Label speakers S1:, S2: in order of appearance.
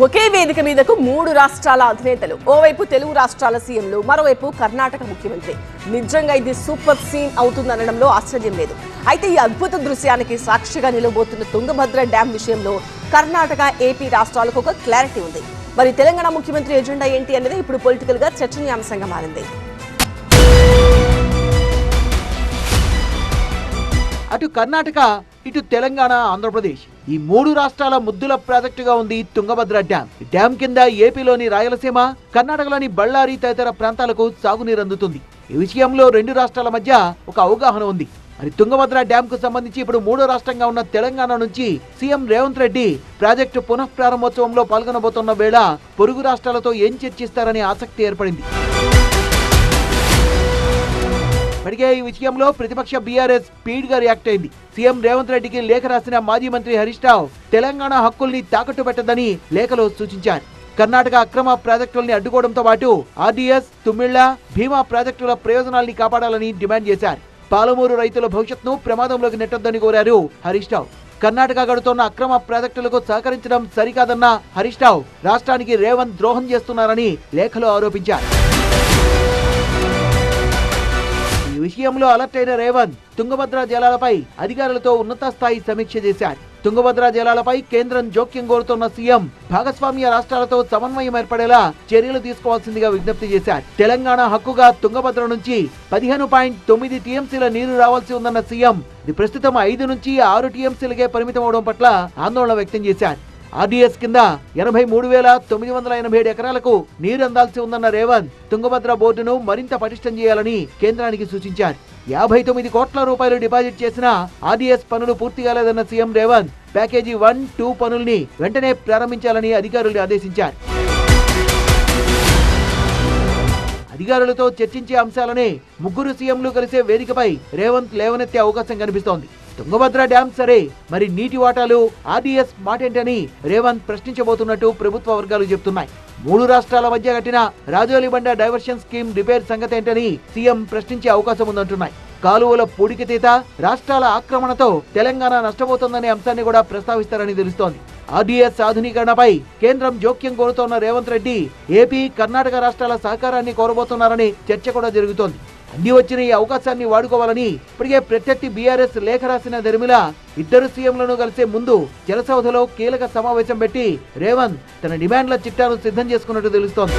S1: ఒకే వేదిక మీదకు 3 రాష్ట్రాల అధినేతలు, ఓవైపు తెలుగు రాష్ట్రాల సీఎంలు, మరోవైపు కర్ణాటక ముఖ్యమంత్రి. నిజంగా ఇది సూపర్ సీన్ అవుతుందనడంలో ఆశ్చర్యం లేదు. అయితే ఈ అద్భుత దృశ్యానికి సాక్షిగా నిలవబోతున్న తుంగభద్ర డ్యాం విషయంలో కర్ణాటక, ఏపీ రాష్ట్రాలకు ఒక క్లారిటీ ఉంది. మరి తెలంగాణ ముఖ్యమంత్రి ఎజెండా ఏంటి అనేది ఇప్పుడు పొలిటికల్ గా చర్చనీయాంశంగా మారింది.
S2: అటు కర్ణాటక, ఇటు తెలంగాణ, ఆంధ్రప్రదేశ్ ఈ 3 రాష్ట్రాల ముద్దుల ప్రాజెక్టుగా ఉంది తుంగభద్ర డ్యాం. డ్యాం కింద ఏపీలోని రాయలసీమ, కర్ణాటకలోని బళ్ళారి తదితర ప్రాంతాలకు సాగునీరు అందుతుంది. ఈ విషయంలో 2 రాష్ట్రాల మధ్య ఒక అవగాహన ఉంది. మరి తుంగభద్ర డ్యాం కు సంబంధించి ఇప్పుడు 3వ రాష్ట్రంగా ఉన్న తెలంగాణ నుంచి సీఎం రేవంత్ రెడ్డి ప్రాజెక్టు పునఃప్రారంభోత్సవంలో పాల్గొనబోతున్న వేళ పొరుగు రాష్ట్రాలతో ఏం చర్చిస్తారనే ఆసక్తి ఏర్పడింది. ఇప్పటికే ఈ విషయంలో ప్రతిపక్ష బీఆర్ఎస్ స్పీడ్ గా రియాక్ట్ అయింది. సీఎం రేవంత్ రెడ్డికి లేఖ రాసిన మాజీ మంత్రి హరీష్ రావు తెలంగాణ హక్కుల్ని తాకట్టు పెట్టదని లేఖలో సూచించారు. కర్ణాటక అక్రమ ప్రాజెక్టుల్ని అడ్డుకోవడంతో పాటు ఆర్డీఎస్, తుమ్మిళ్ల, భీమా ప్రాజెక్టుల ప్రయోజనాల్ని కాపాడాలని డిమాండ్ చేశారు. పాలమూరు రైతుల భవిష్యత్తును ప్రమాదంలోకి నెట్టొద్దని కోరారు హరీష్ రావు. కర్ణాటక గడుతున్న అక్రమ ప్రాజెక్టులకు సహకరించడం సరికాదన్న హరీష్ రావు రాష్ట్రానికి రేవంత్ ద్రోహం చేస్తున్నారని లేఖలో ఆరోపించారు. ఈ విషయంలో అలర్ట్ అయిన రేవంత్ తుంగభద్ర జలాలపై అధికారులతో ఉన్నత స్థాయి సమీక్ష చేశారు. తుంగభద్ర జలాలపై కేంద్రం జోక్యం కోరుతున్న సీఎం భాగస్వామ్య రాష్ట్రాలతో సమన్వయం ఏర్పడేలా చర్యలు తీసుకోవాల్సిందిగా విజ్ఞప్తి చేశారు. తెలంగాణ హక్కుగా తుంగభద్ర నుంచి 15.9 టీఎంసీల నీరు రావాల్సి ఉందన్న సీఎం ఇది ప్రస్తుతం 5 నుంచి 6 టీఎంసీలకే పరిమితం అవడం పట్ల ఆందోళన వ్యక్తం చేశారు. ఆర్డీఎస్ కింద 83,987 ఎకరాలకు నీరు అందాల్సి ఉందన్న రేవంత్ తుంగభద్ర బోర్డును మరింత పటిష్టం చేయాలని కేంద్రానికి సూచించారు. 59 కోట్ల రూపాయలు డిపాజిట్ చేసిన ఆర్డీఎస్ పనులు పూర్తి కాలేదన్న సీఎం రేవంత్ ప్యాకేజీ 1, 2 పనుల్ని వెంటనే ప్రారంభించాలని అధికారులు ఆదేశించారు. అధికారులతో చర్చించే అంశాలనే 3 సీఎంలు కలిసే వేదికపై రేవంత్ లేవనెత్తే అవకాశం కనిపిస్తోంది. తుంగభద్ర డ్యాం సరే, మరి నీటి వాటాలు, ఆర్డీఎస్ మాటేంటని రేవంత్ ప్రశ్నించబోతున్నట్టు ప్రభుత్వ వర్గాలు చెబుతున్నాయి. 3 రాష్ట్రాల మధ్య కట్టిన Rajolibanda diversion scheme repair సంగతేంటని CM ప్రశ్నించే అవకాశం ఉందంటున్నాయి. కాలువల పూడికతీత, రాష్ట్రాల ఆక్రమణతో తెలంగాణ నష్టపోతుందనే అంశాన్ని కూడా ప్రస్తావిస్తారని తెలుస్తోంది. ఆర్డీఎస్ ఆధునీకరణపై కేంద్రం జోక్యం కోరుతోన్న రేవంత్ రెడ్డి ఏపీ, కర్ణాటక రాష్ట్రాల సహకారాన్ని కోరబోతున్నారని చర్చ కూడా జరుగుతోంది. అంది వచ్చిన ఈ అవకాశాన్ని వాడుకోవాలని ఇప్పటికే ప్రత్యర్థి బీఆర్ఎస్ లేఖ రాసిన దరిమిల 2 సీఎంలను కలిసే ముందు జలసౌధలో కీలక సమావేశం పెట్టి రేవంత్ తన డిమాండ్ల చిట్టాను సిద్ధం చేసుకున్నట్టు తెలుస్తోంది.